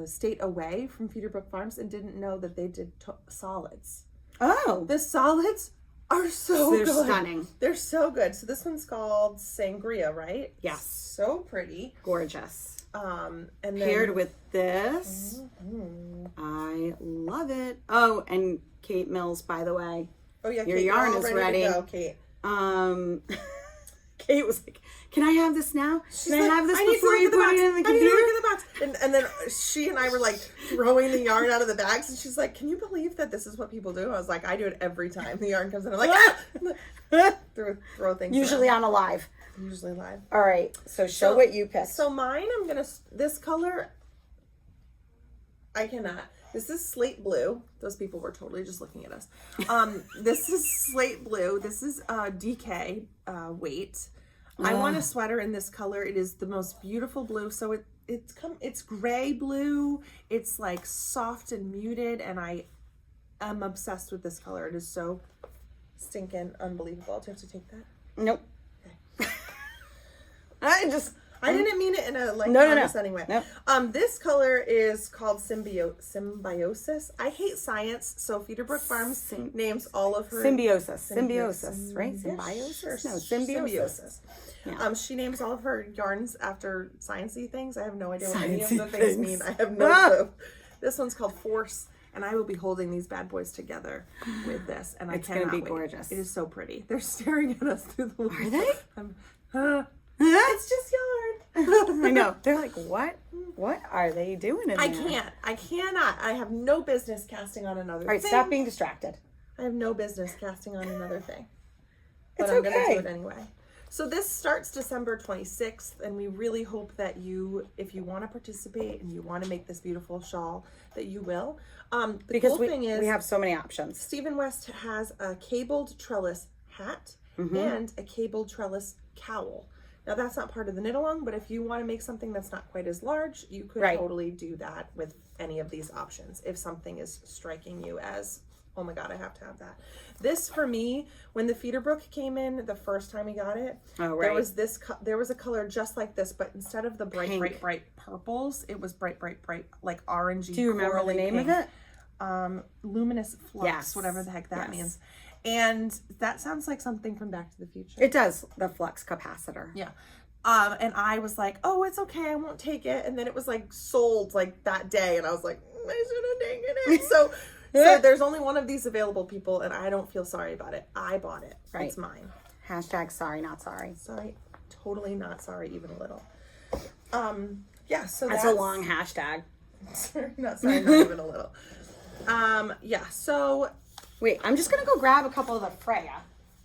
state away from Feederbrook Farms and didn't know that they did solids. Oh. The solids are so They're good. stunning. They're so good. So this one's called Sangria, right? Yes. So pretty. Gorgeous. And then Paired with this. I love it. Oh, and Kate Mills, by the way. Oh yeah, your Kate, yarn is ready. To go, Kate. Kate was like, "Can I have this now? She's Can I have this I need before to you look at put the it in the box. I need to computer?" look at the box. And then she and I were like throwing the yarn out of the bags, and she's like, "Can you believe that this is what people do?" I was like, "I do it every time the yarn comes in. I'm like, ah! throw things. Usually around. on a live. Usually live. All right. So show what you picked. So mine, this color, I cannot. This is slate blue. Those people were totally just looking at us. This is slate blue. This is DK weight. I want a sweater in this color. It is the most beautiful blue. So it's gray blue. It's like soft and muted, and I am obsessed with this color. It is so stinking unbelievable. Do you have to take that? Nope. Okay. I didn't mean it in a like condescending way. Nope. This color is called Symbiosis. I hate science, so Feederbrook Farms names all of her Symbiosis, right? Symbiosis? Sure. No, symbiosis. Yeah. She names all of her yarns after sciencey things. I have no idea what any of Sciencey the things mean. I have no clue. This one's called Force, and I will be holding these bad boys together with this, and It's I cannot gonna be wait. gorgeous. It is so pretty. They're staring at us through the window. Are they? It's just yarn. I know. They're like, what? What are they doing in there? I cannot. I have no business casting on another All right, thing. stop being distracted. I have no business casting on another thing. But It's I'm going to okay. do it anyway. So this starts December 26th, and we really hope that you, if you want to participate and you want to make this beautiful shawl, that you will. The Because cool thing is, we have so many options. Stephen West has a cabled trellis hat and a cabled trellis cowl. Now that's not part of the knit along, but if you want to make something that's not quite as large, you could totally do that with any of these options. If something is striking you as, oh my God, I have to have that. This for me, when the Feederbrook came in the first time we got it, there was this, there was a color just like this, but instead of the bright purples, it was bright, like orangey. Do you remember the name of it? Luminous Flux, whatever the heck that means. And that sounds like something from Back to the Future. It does, the flux capacitor. Yeah. And I was like, oh, it's okay, I won't take it. And then it was like sold like that day, and I was like, I should have taken it. So there's only one of these available, people, and I don't feel sorry about it. I bought it. Right. It's mine. Hashtag sorry, not sorry. Sorry, totally not sorry, even a little. Yeah, so that's a long hashtag. Not sorry, not even a little. Yeah, so wait, I'm just gonna go grab a couple of the Freia.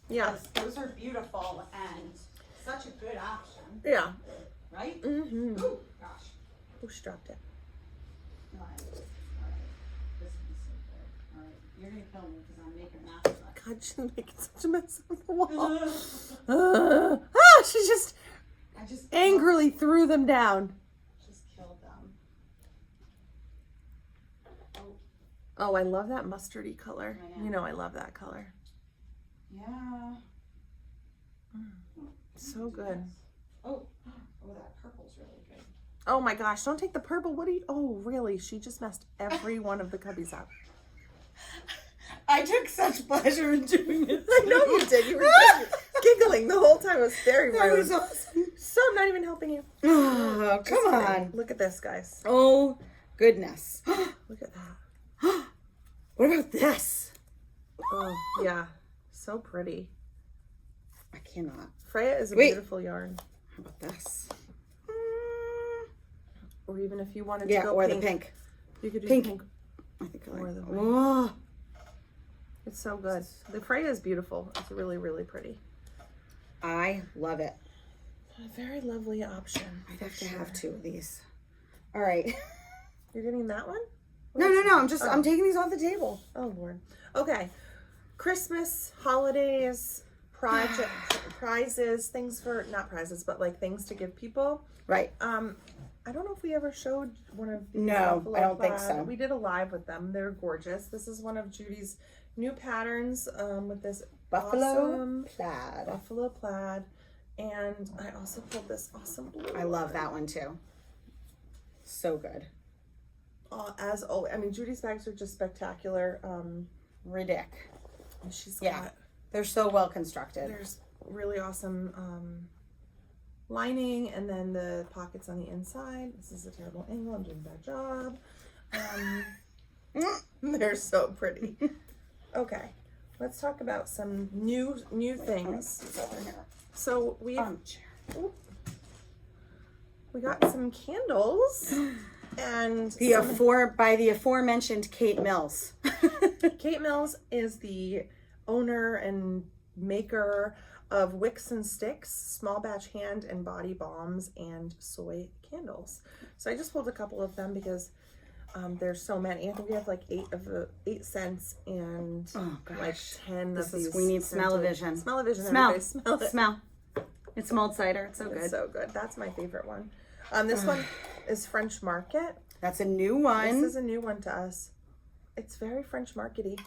Yeah. Those are beautiful and such a good option. Yeah. Right? Mm-hmm. Oh, gosh. Oh, she dropped it. All right. This is so good. All right. You're going to kill me because I'm making a mess. God, she's making such a mess on the wall. She just angrily threw them down. Just killed them. Oh, I love that mustardy color. You know I love that color. Yeah. So good. Oh, that purple's really good. Oh my gosh, don't take the purple. What do you, oh really? She just messed every one of the cubbies up. I took such pleasure in doing it. I know you did. You were giggling the whole time. It was very rude. That was awesome. So I'm not even helping you. Oh, come on. Look at this, guys. Oh, goodness. Look at that. What about this? Oh, yeah. So pretty. I cannot. Freia is a beautiful yarn. How about this? Or even if you wanted to go or pink. the pink. You could do pink. I think I like that. It's so good. The Freia is beautiful. It's really, really pretty. I love it. A very lovely option. I'd have to have two of these. All right. You're getting that one? No. I'm taking these off the table. Oh, Lord. Okay. Christmas, holidays, prizes, things for, not prizes, but like things to give people. Right. I don't know if we ever showed one of these. No, I don't think so. We did a live with them. They're gorgeous. This is one of Judy's new patterns with this buffalo plaid. And I also pulled this awesome blue. I love that one too. So good. As always, I mean, Judy's bags are just spectacular. Ridic. And she's got, they're so well constructed. There's really awesome lining, and then the pockets on the inside. This is a terrible angle. I'm doing a bad job. They're so pretty. Okay, let's talk about some new things. So we got some candles. And by the aforementioned Kate Mills. Kate Mills is the owner and maker of Wicks and Sticks, small batch hand and body balms, and soy candles. So I just pulled a couple of them because there's so many. I think we have like 8 scents and like 10 of these. We need smell-o-vision. Smell-o-vision. Smell. It's mulled cider. It's so good. It's so good. That's my favorite one. This one is French Market. That's a new one. This is a new one to us. It's very French markety.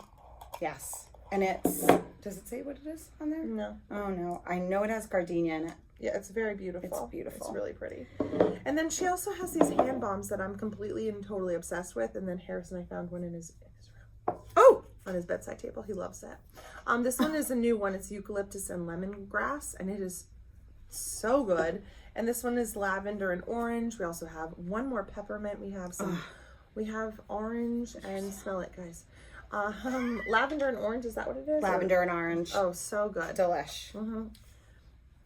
Yes. And it's, does it say what it is on there? No. Oh no. I know it has gardenia in it. Yeah, it's very beautiful. It's beautiful. It's really pretty. And then she also has these hand balms that I'm completely and totally obsessed with. And then Harrison, I found one in his room. Oh! On his bedside table. He loves it. This one is a new one. It's eucalyptus and lemongrass, and it is so good. And this one is lavender and orange. We also have one more peppermint. We have some, we have orange, and smell it, guys. Lavender and orange, is that what it is? Lavender and orange. Oh, so good. Delish.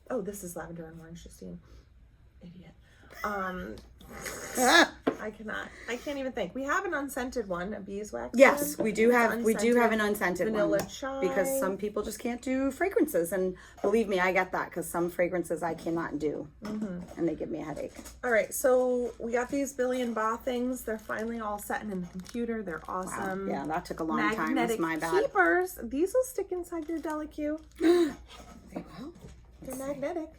Oh, this is lavender and orange, Justine. Idiot. I cannot. I can't even think. We have an unscented one, a beeswax. Yes, one. we do have an unscented vanilla one chai. because some people just can't do fragrances, and believe me, I get that because some fragrances I cannot do, and they give me a headache. All right, so we got these Billion Ba things. They're finally all set in the computer. They're awesome. Wow. Yeah, that took a long time. Magnetic That's my bad. keepers. These will stick inside your delicue. They will. They're magnetic.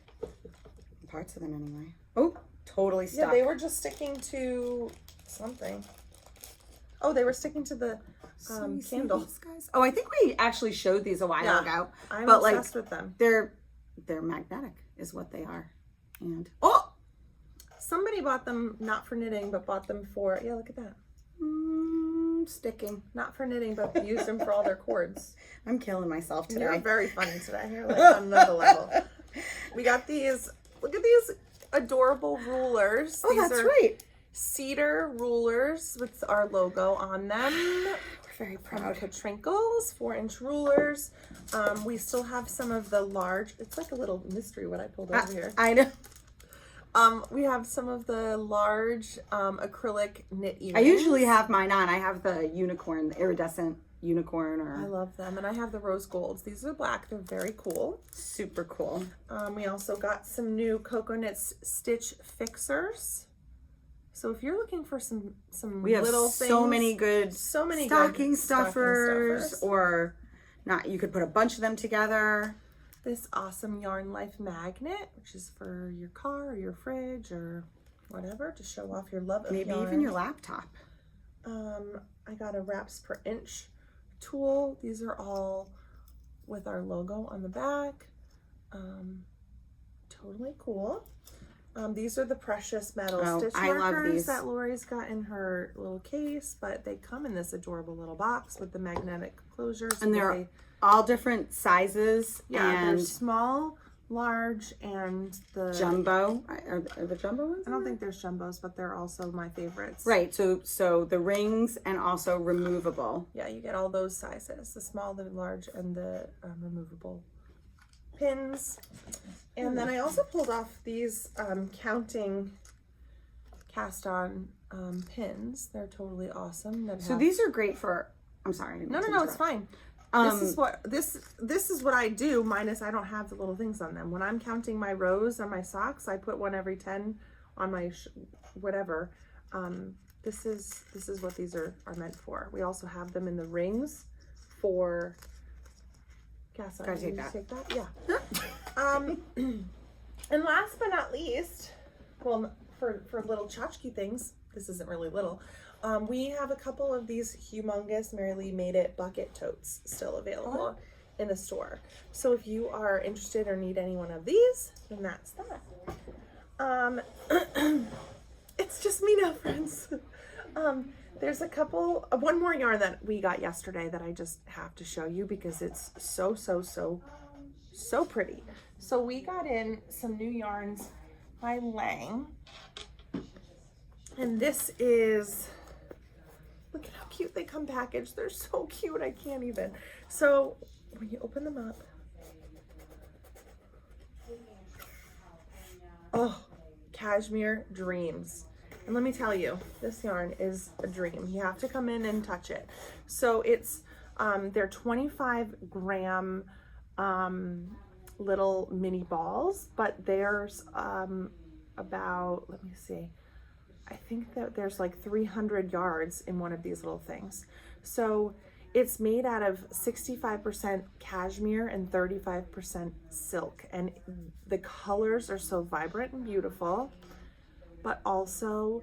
Parts of them anyway. Oh, totally stuck. Yeah, they were just sticking to something. Oh, they were sticking to the candles, guys. Oh, I think we actually showed these a while ago. I'm but obsessed with them. They're magnetic, is what they are. And somebody bought them not for knitting, but bought them for look at that. Sticking. Not for knitting, but used them for all their cords. I'm killing myself today. You're very funny today. You're like on another level. We got these. Look at these adorable rulers. Oh, These that's are right. cedar rulers with our logo on them. We're very proud. Katrinkles, 4-inch rulers. We still have some of the large. It's like a little mystery what I pulled over here. I know. We have some of the large acrylic knit earrings. I usually have mine on. I have the unicorn, the iridescent unicorn. I love them. And I have the rose golds. These are black. They're very cool. Super cool. We also got some new Cocoknits stitch fixers. So if you're looking for some we have little so things, many good stocking stuffers, or not. You could put a bunch of them together. This awesome Yarn Life magnet, which is for your car or your fridge or whatever, to show off your love of maybe yarn. even your laptop. I got a wraps per inch tool. These are all with our logo on the back. Totally cool. These are the precious metal stitch markers that Lori's got in her little case, but they come in this adorable little box with the magnetic closures. And they're all different sizes. Yeah, and they're small, large, and the jumbo. Are the jumbo ones? I don't think there's jumbos, but they're also my favorites. Right. So the rings and also removable. Yeah, you get all those sizes: the small, the large, and the removable pins. And then I also pulled off these counting cast-on pins. They're totally awesome. So these are great for. I'm sorry. No, it's fine. This is what I do. Minus, I don't have the little things on them. When I'm counting my rows on my socks, I put one every 10 on my whatever. This is what these are meant for. We also have them in the rings for. Cast on. Take that. Yeah. And last but not least, well, for little tchotchke things, this isn't really little. We have a couple of these humongous Mary Lee Made It bucket totes still available in the store. So if you are interested or need any one of these, then that's that. It's just me now, friends. There's one more yarn that we got yesterday that I just have to show you because it's so pretty. So we got in some new yarns by Lang. And this is, look at how cute they come packaged. They're so cute, I can't even. So when you open them up, Cashmere Dreams. And let me tell you, this yarn is a dream. You have to come in and touch it. So it's, they're 25 gram little mini balls, but there's about, let me see, I think that there's like 300 yards in one of these little things. So it's made out of 65% cashmere and 35% silk. And the colors are so vibrant and beautiful, but also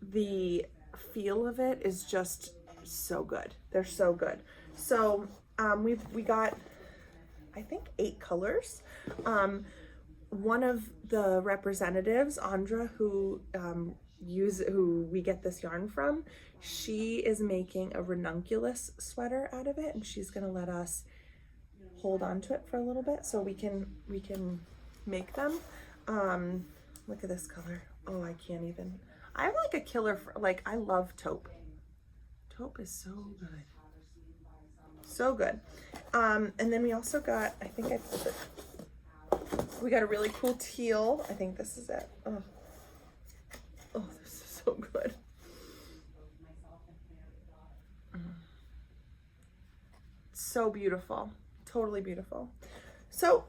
the feel of it is just so good. They're so good. So we got, I think, 8 colors. One of the representatives, Andrea, who we get this yarn from, she is making a ranunculus sweater out of it, and she's gonna let us hold on to it for a little bit so we can make them. Look at this color. Oh, I can't even. I'm like a killer for, like, I love taupe. Taupe is so good. So good. And then we also got, I think I pulled it. We got a really cool teal. I think this is it. Oh, So beautiful, totally beautiful. So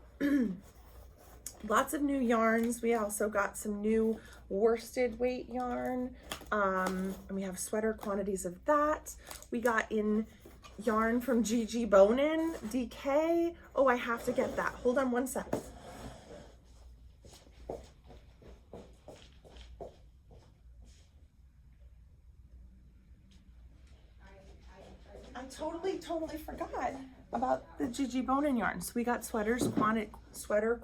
lots of new yarns. We also got some new worsted weight yarn, and we have sweater quantities of that. We got in yarn from Gigi Bonin, DK. Oh, I have to get that. Hold on one sec. I totally forgot about the Gigi Bonin yarn. So we got sweater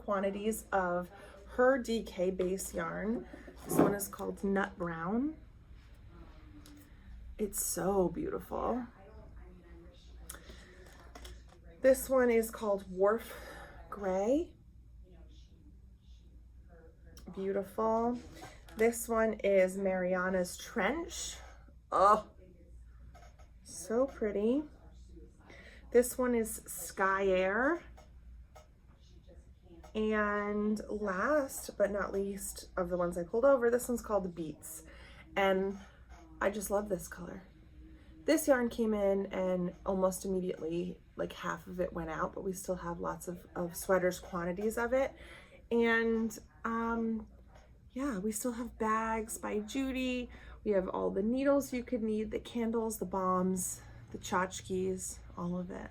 quantities of her DK base yarn. This one is called Nut Brown. It's so beautiful. This one is called Wharf Gray. Beautiful. This one is Mariana's Trench. Oh, so pretty. This one is Sky Air. And last but not least of the ones I pulled over, this one's called Beats. And I just love this color. This yarn came in and almost immediately, like half of it went out, but we still have lots of sweaters quantities of it. And yeah, we still have bags by Judy. We have all the needles you could need, the candles, the bombs, the tchotchkes, all of it.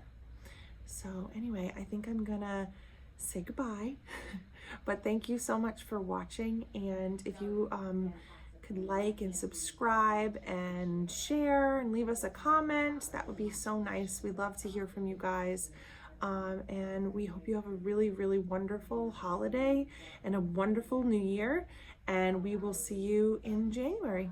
So anyway, I think I'm gonna say goodbye, but thank you so much for watching. And if you could like and subscribe and share and leave us a comment, that would be so nice. We'd love to hear from you guys. And we hope you have a really wonderful holiday and a wonderful new year. And we will see you in January.